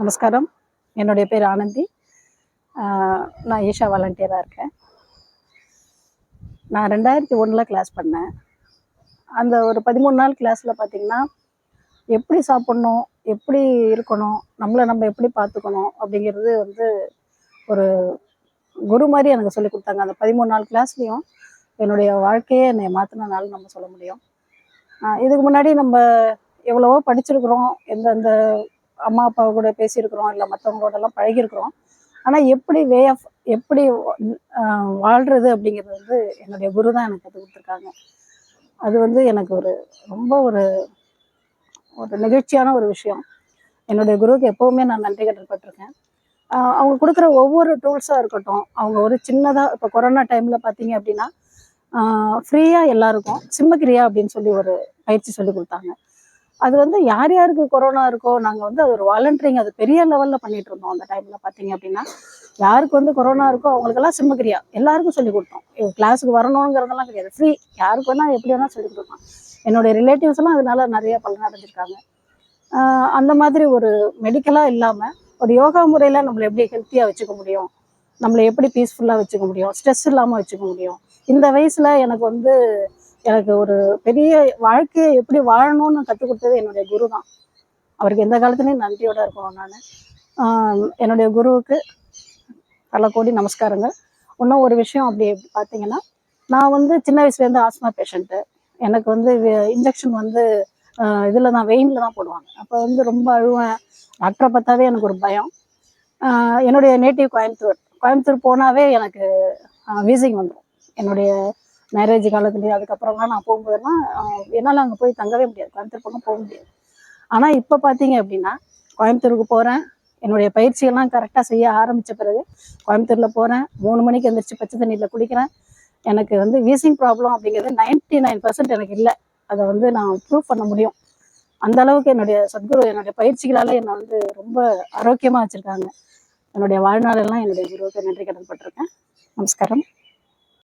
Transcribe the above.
நமஸ்காரம். என்னுடைய பேர் ஆனந்தி. நான் ஈஷா வாலண்டியராக இருக்கேன். நான் 2001 கிளாஸ் பண்ணேன். அந்த ஒரு 13 நாள் கிளாஸில் பார்த்திங்கன்னா, எப்படி சாப்பிட்ணும், எப்படி இருக்கணும், நம்மளை நம்ம எப்படி பார்த்துக்கணும் அப்படிங்கிறது ஒரு குரு மாதிரி எனக்கு சொல்லிக் கொடுத்தாங்க. அந்த 13 நாள் கிளாஸ்லேயும் என்னுடைய வாழ்க்கையே என்னை மாற்றின நாள் நம்ம சொல்ல முடியும். இதுக்கு முன்னாடி நம்ம எவ்வளவோ படிச்சிருக்கிறோம், எந்தெந்த அம்மா அப்பா கூட பேசியிருக்கிறோம், இல்லை மற்றவங்களோடலாம் பழகியிருக்கிறோம். ஆனால் எப்படி எப்படி வாழ்கிறது அப்படிங்கிறது என்னுடைய குரு தான் எனக்கு கற்றுக் கொடுத்துருக்காங்க. அது எனக்கு ரொம்ப ஒரு நிகழ்ச்சியான ஒரு விஷயம். என்னுடைய குருவுக்கு எப்போவுமே நான் நன்றி கடன்பட்டிருக்கேன். அவங்க கொடுக்குற ஒவ்வொரு டூல்ஸாக இருக்கட்டும், அவங்க ஒரு சின்னதாக இப்போ கொரோனா டைமில் பார்த்தீங்க அப்படின்னா ஃப்ரீயாக எல்லாருக்கும் சிம்மக்கிரியா அப்படின்னு சொல்லி ஒரு பயிற்சி சொல்லி கொடுத்தாங்க. அது யார் யாருக்கு கொரோனா இருக்கோ நாங்கள் அது ஒரு வாலண்டரிங் அது பெரிய லெவலில் பண்ணிட்டு இருந்தோம். அந்த டைமில் பார்த்தீங்க அப்படின்னா யாருக்கு கொரோனா இருக்கோ அவங்களுக்கெல்லாம் சிம்மக்கிரியா எல்லாருக்கும் சொல்லி கொடுத்தோம். கிளாஸுக்கு வரணுங்கிறதெல்லாம் கிடையாது, ஃப்ரீ. யாருக்கு வேணால் எப்படி வேணால் சொல்லி கொடுத்தோம். என்னுடைய ரிலேட்டிவ்ஸ்லாம் அதனால நிறைய பலன் அடைஞ்சிருக்காங்க. அந்த மாதிரி ஒரு மெடிக்கலாக இல்லாமல் ஒரு யோகா முறையில் நம்மளை எப்படி ஹெல்த்தியாக வச்சுக்க முடியும், நம்மளை எப்படி பீஸ்ஃபுல்லாக வச்சுக்க முடியும், ஸ்ட்ரெஸ் இல்லாமல் வச்சுக்க முடியும். இந்த வயசில் எனக்கு ஒரு பெரிய வாழ்க்கையை எப்படி வாழணும்னு கற்றுக் கொடுத்தது என்னுடைய குரு தான். அவருக்கு எந்த காலத்துலேயும் நன்றியோடு இருக்கணும். நான் என்னுடைய குருவுக்கு பல கோடி நமஸ்காரங்கள். இன்னும் ஒரு விஷயம் அப்படி பார்த்தீங்கன்னா, நான் சின்ன வயசுலேருந்து ஆஸ்மா பேஷண்ட்டு. எனக்கு இன்ஜெக்ஷன் இதில் தான் வெயினில் தான் போடுவாங்க. அப்போ ரொம்ப அழுவேன். டாக்டரை பார்த்தாவே எனக்கு ஒரு பயம். என்னுடைய நேட்டிவ் கோயம்புத்தூர் போனாவே எனக்கு வீசிங் வந்துடும். என்னுடைய மேரேஜ் காலத்துலேயே அதுக்கப்புறம்லாம் நான் போகும்போதெல்லாம் என்னால் அங்கே போய் தங்கவே முடியாது, கோயம்புத்தூர் பக்கம் போக முடியாது. ஆனால் இப்போ பார்த்தீங்க அப்படின்னா கோயம்புத்தூருக்கு போகிறேன். என்னுடைய பயிற்சியெல்லாம் கரெக்டாக செய்ய ஆரம்பித்த பிறகு கோயம்புத்தூரில் போகிறேன். 3 மணிக்கு எழுந்திரிச்சு பச்சை தண்ணியில் குடிக்கிறேன். எனக்கு வீசிங் ப்ராப்ளம் அப்படிங்கிறது 99% எனக்கு இல்லை. அதை நான் ப்ரூவ் பண்ண முடியும். அந்த அளவுக்கு என்னுடைய சத்குரு என்னுடைய பயிற்சிகளால் என்னை ரொம்ப ஆரோக்கியமாக வச்சுருக்காங்க. என்னுடைய வாழ்நாளெல்லாம் என்னுடைய குருவுக்கு நன்றி கடன்பட்டிருக்கேன். நமஸ்காரம்.